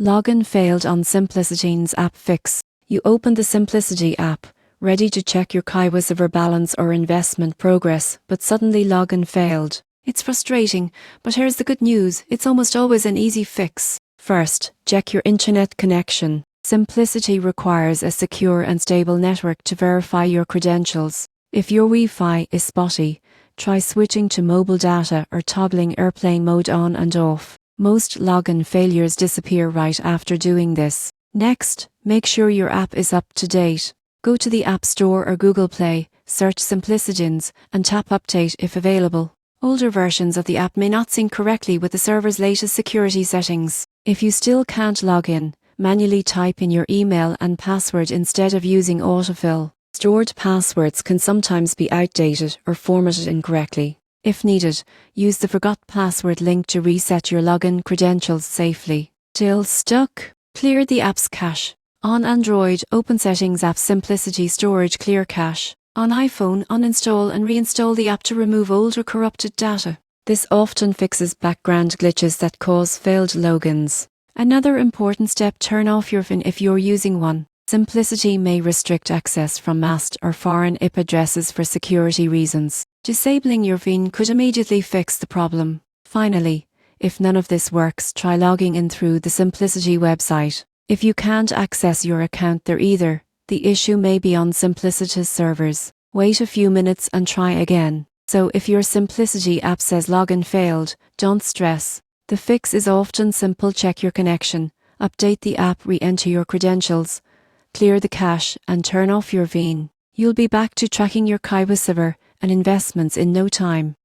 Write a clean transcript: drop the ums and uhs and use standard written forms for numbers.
Login failed on Simplicity's app fix. You open the Simplicity app, ready to check your KiwiSaver balance or investment progress, but suddenly login failed. It's frustrating, but here's the good news, it's almost always an easy fix. First, check your internet connection. Simplicity requires a secure and stable network to verify your credentials. If your Wi-Fi is spotty, try switching to mobile data or toggling airplane mode on and off. Most login failures disappear right after doing this. Next, make sure your app is up to date. Go to the App Store or Google Play, search Simplicitins, and tap Update if available. Older versions of the app may not sync correctly with the server's latest security settings. If you still can't log in, manually type in your email and password instead of using autofill. Stored passwords can sometimes be outdated or formatted incorrectly. If needed, use the Forgot Password link to reset your login credentials safely. Still stuck? Clear the app's cache. On Android, open Settings app Simplicity Storage Clear Cache. On iPhone, uninstall and reinstall the app to remove old or corrupted data. This often fixes background glitches that cause failed logins. Another important step, turn off your VPN if you're using one. Simplicity may restrict access from masked or foreign IP addresses for security reasons. Disabling your VPN could immediately fix the problem. Finally, if none of this works, try logging in through the Simplicity website. If you can't access your account there either, the issue may be on Simplicity's servers. Wait a few minutes and try again. So if your Simplicity app says login failed, don't stress. The fix is often simple. Check your connection, update the app, re-enter your credentials, clear the cache, and turn off your VPN. You'll be back to tracking your KiwiSaver and investments in no time.